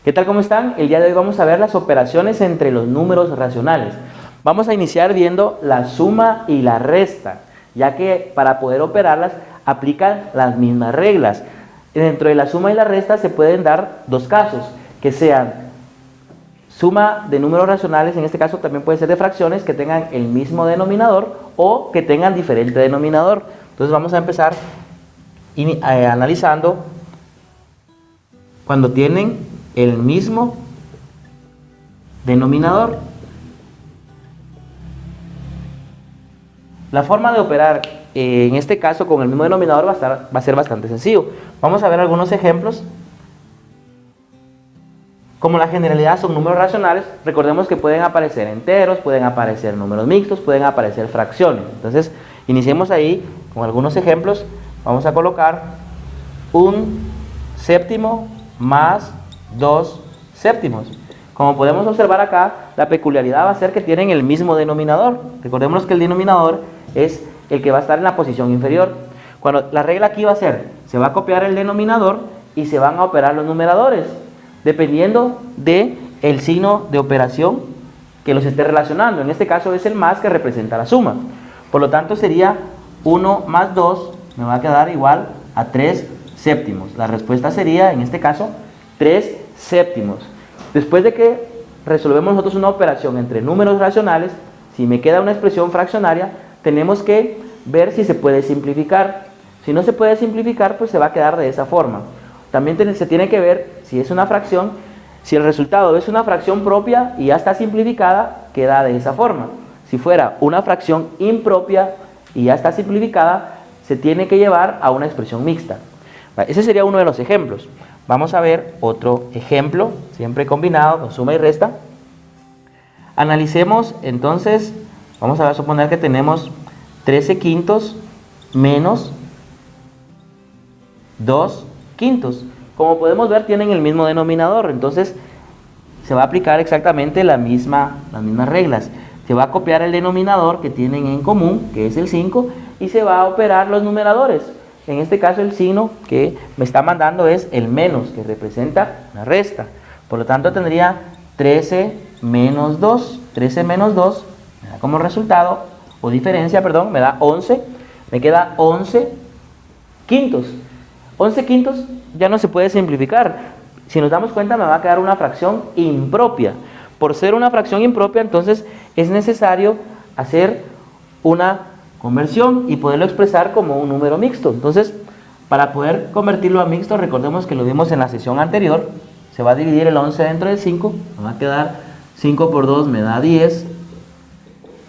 ¿Qué tal? ¿Cómo están? El día de hoy vamos a ver las operaciones entre los números racionales. Vamos a iniciar viendo la suma y la resta, ya que para poder operarlas aplican las mismas reglas. Dentro de la suma y la resta se pueden dar dos casos, que sean suma de números racionales, en este caso también puede ser de fracciones, que tengan el mismo denominador o que tengan diferente denominador. Entonces vamos a empezar analizando cuando tienen el mismo denominador. La forma de operar en este caso con el mismo denominador va a ser bastante sencillo. Vamos a ver algunos ejemplos. Como la generalidad son números racionales, recordemos que pueden aparecer enteros, pueden aparecer números mixtos, pueden aparecer fracciones. Entonces, iniciemos ahí con algunos ejemplos. Vamos a colocar un séptimo más 2 séptimos. Como podemos observar acá, la peculiaridad va a ser que tienen el mismo denominador. Recordemos que el denominador es el que va a estar en la posición inferior. Cuando la regla aquí va a ser, se va a copiar el denominador y se van a operar los numeradores, dependiendo del signo de operación que los esté relacionando. En este caso es el más que representa la suma. Por lo tanto sería 1 más 2 me va a quedar igual a 3 séptimos. La respuesta sería, en este caso, 3 séptimos. Después de que resolvemos nosotros una operación entre números racionales, si me queda una expresión fraccionaria, tenemos que ver si se puede simplificar. Si no se puede simplificar, pues se va a quedar de esa forma. También se tiene que ver si es una fracción, si el resultado es una fracción propia y ya está simplificada, queda de esa forma. Si fuera una fracción impropia y ya está simplificada, se tiene que llevar a una expresión mixta. Ese sería uno de los ejemplos. Vamos a ver otro ejemplo, siempre combinado con suma y resta. Analicemos entonces, vamos a suponer que tenemos 13 quintos menos 2 quintos. Como podemos ver, tienen el mismo denominador, entonces se va a aplicar exactamente las mismas reglas. Se va a copiar el denominador que tienen en común, que es el 5, y se va a operar los numeradores. En este caso el signo que me está mandando es el menos, que representa la resta. Por lo tanto tendría 13 menos 2. 13 menos 2 me da como resultado, o diferencia, perdón, me da 11. Me queda 11 quintos. 11 quintos ya no se puede simplificar. Si nos damos cuenta me va a quedar una fracción impropia. Por ser una fracción impropia, entonces es necesario hacer una conversión y poderlo expresar como un número mixto. Entonces, para poder convertirlo a mixto, recordemos que lo vimos en la sesión anterior, se va a dividir el 11 dentro de 5, me va a quedar 5 por 2 me da 10,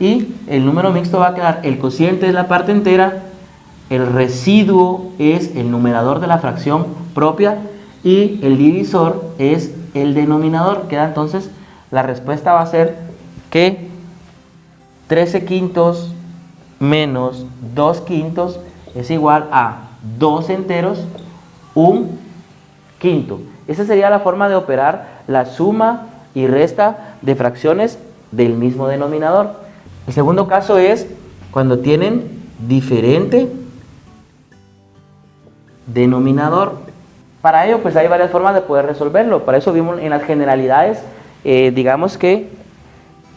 y el número mixto va a quedar, el cociente es la parte entera, el residuo es el numerador de la fracción propia, y el divisor es el denominador. Queda entonces, la respuesta va a ser que 13 quintos menos 2 quintos es igual a 2 enteros, 1 quinto. Esa sería la forma de operar la suma y resta de fracciones del mismo denominador. El segundo caso es cuando tienen diferente denominador. Para ello pues hay varias formas de poder resolverlo. Para eso vimos en las generalidades, digamos que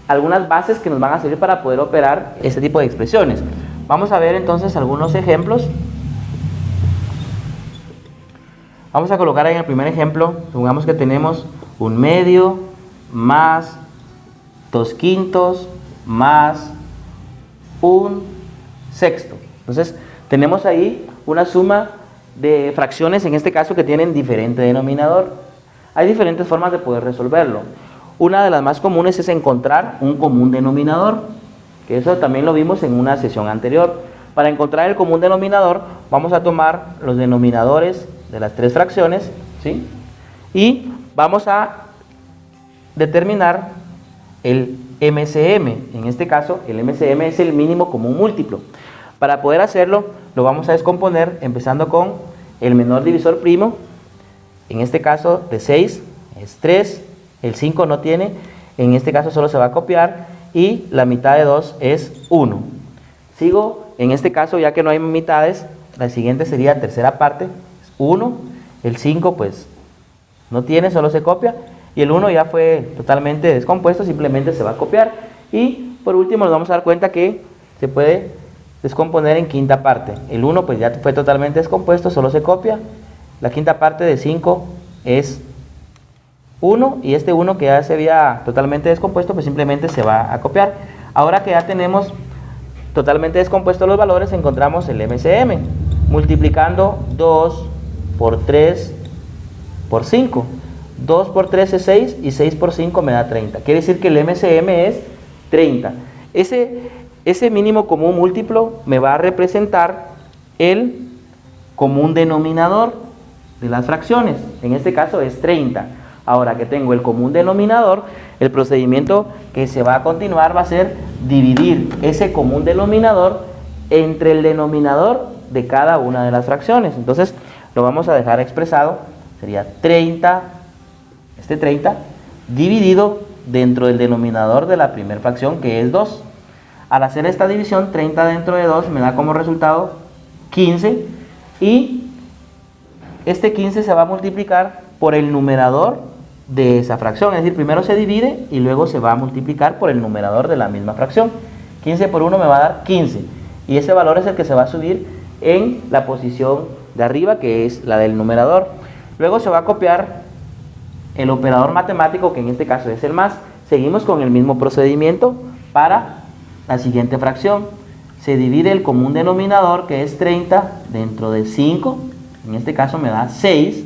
algunas bases que nos van a servir para poder operar este tipo de expresiones. Vamos a ver entonces algunos ejemplos. Vamos a colocar ahí en el primer ejemplo, supongamos que tenemos un medio más 2 quintos más 1 sexto. Entonces tenemos ahí una suma de fracciones, en este caso que tienen diferente denominador. Hay diferentes formas de poder resolverlo. Una de las más comunes es encontrar un común denominador, que eso también lo vimos en una sesión anterior. Para encontrar el común denominador vamos a tomar los denominadores de las tres fracciones, ¿sí? Y vamos a determinar el MCM. En este caso el MCM es el mínimo común múltiplo. Para poder hacerlo lo vamos a descomponer empezando con el menor divisor primo. En este caso de 6 es 3. El 5 no tiene, en este caso solo se va a copiar, y la mitad de 2 es 1. Sigo, en este caso ya que no hay mitades, la siguiente sería tercera parte, 1, el 5 pues No tiene, solo se copia. Y el 1 ya fue totalmente descompuesto, simplemente se va a copiar. Y por último nos vamos a dar cuenta que se puede descomponer en quinta parte. El 1 pues ya fue totalmente descompuesto, solo se copia. La quinta parte de 5 es 1 y este 1 que ya se había totalmente descompuesto pues simplemente se va a copiar. Ahora que ya tenemos totalmente descompuestos los valores, encontramos el MCM multiplicando 2 por 3 por 5. 2 por 3 es 6 y 6 por 5 me da 30. Quiere decir que el MCM es 30. Ese mínimo común múltiplo me va a representar el común denominador de las fracciones. En este caso es 30. Ahora que tengo el común denominador, el procedimiento que se va a continuar va a ser dividir ese común denominador entre el denominador de cada una de las fracciones. Entonces lo vamos a dejar expresado. Sería 30, este 30, dividido dentro del denominador de la primera fracción, que es 2. Al hacer esta división, 30 dentro de 2 me da como resultado 15. Y este 15 se va a multiplicar por el numerador de esa fracción. Es decir, primero se divide y luego se va a multiplicar por el numerador de la misma fracción. 15 por 1 me va a dar 15. Y ese valor es el que se va a subir en la posición de arriba, que es la del numerador. Luego se va a copiar el operador matemático, que en este caso es el más. Seguimos con el mismo procedimiento para la siguiente fracción. Se divide el común denominador, que es 30, dentro de 5. En este caso me da 6.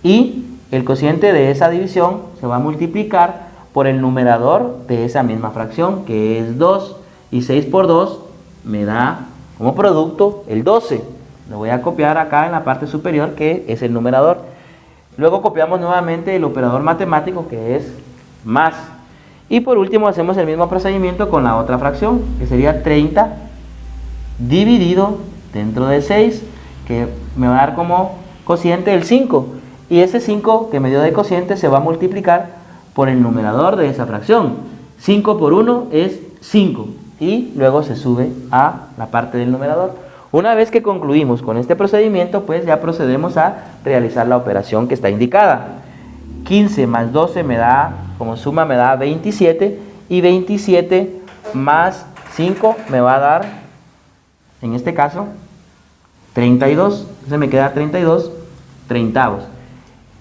Y el cociente de esa división se va a multiplicar por el numerador de esa misma fracción, que es 2. Y 6 por 2 me da como producto el 12. Lo voy a copiar acá en la parte superior, que es el numerador. Luego copiamos nuevamente el operador matemático, que es más. Y por último hacemos el mismo procedimiento con la otra fracción, que sería 30 dividido dentro de 6, que me va a dar como cociente el 5. Y ese 5 que me dio de cociente se va a multiplicar por el numerador de esa fracción. 5 por 1 es 5. Y luego se sube a la parte del numerador. Una vez que concluimos con este procedimiento, pues ya procedemos a realizar la operación que está indicada. 15 más 12 me da, como suma me da 27, y 27 más 5 me va a dar, en este caso, 32. Entonces me queda 32 treintavos.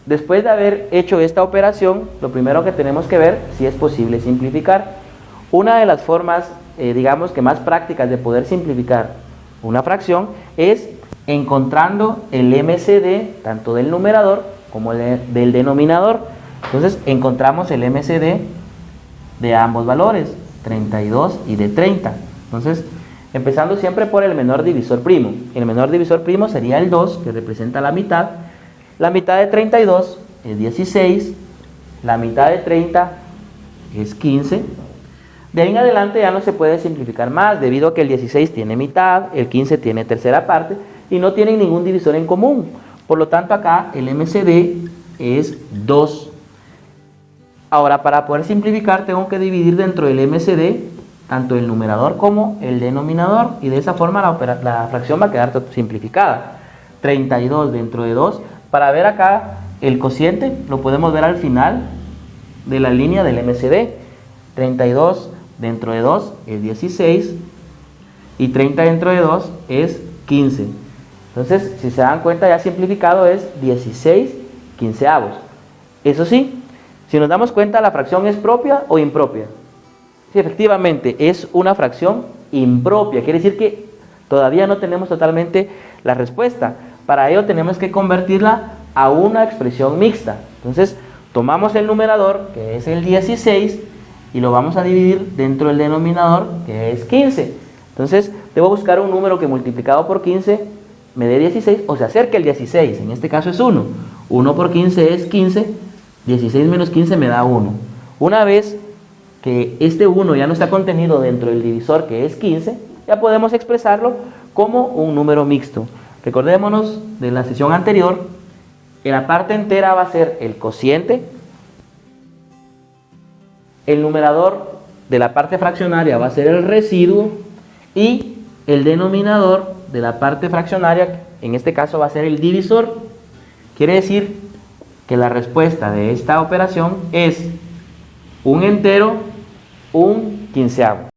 Después de haber hecho esta operación, lo primero que tenemos que ver si es posible simplificar. Una de las formas, digamos que más prácticas de poder simplificar una fracción es encontrando el MCD tanto del numerador como del denominador. Entonces encontramos el MCD de ambos valores, 32 y de 30. Entonces, empezando siempre por el menor divisor primo. El menor divisor primo sería el 2, que representa la mitad. La mitad de 32 es 16. La mitad de 30 es 15. De ahí en adelante ya no se puede simplificar más, debido a que el 16 tiene mitad, el 15 tiene tercera parte y no tienen ningún divisor en común. Por lo tanto, acá el MCD es 2. Ahora, para poder simplificar, tengo que dividir dentro del MCD tanto el numerador como el denominador, y de esa forma la fracción va a quedar simplificada. 32 dentro de 2. Para ver acá el cociente, lo podemos ver al final de la línea del MCD. 32 dentro de 2 es 16 y 30 dentro de 2 es 15. Entonces, si se dan cuenta, ya simplificado es 16 quinceavos. Eso sí, si nos damos cuenta, ¿la fracción es propia o impropia? Sí, efectivamente, es una fracción impropia. Quiere decir que todavía no tenemos totalmente la respuesta. Para ello tenemos que convertirla a una expresión mixta. Entonces, tomamos el numerador, que es el 16, y lo vamos a dividir dentro del denominador, que es 15. Entonces, debo buscar un número que multiplicado por 15 me dé 16, o se acerque al 16. En este caso es 1. 1 por 15 es 15. 16 menos 15 me da 1. Una vez que este 1 ya no está contenido dentro del divisor, que es 15, ya podemos expresarlo como un número mixto. Recordémonos de la sesión anterior que la parte entera va a ser el cociente, el numerador de la parte fraccionaria va a ser el residuo y el denominador de la parte fraccionaria, en este caso, va a ser el divisor. Quiere decir que la respuesta de esta operación es un entero, un quinceavo.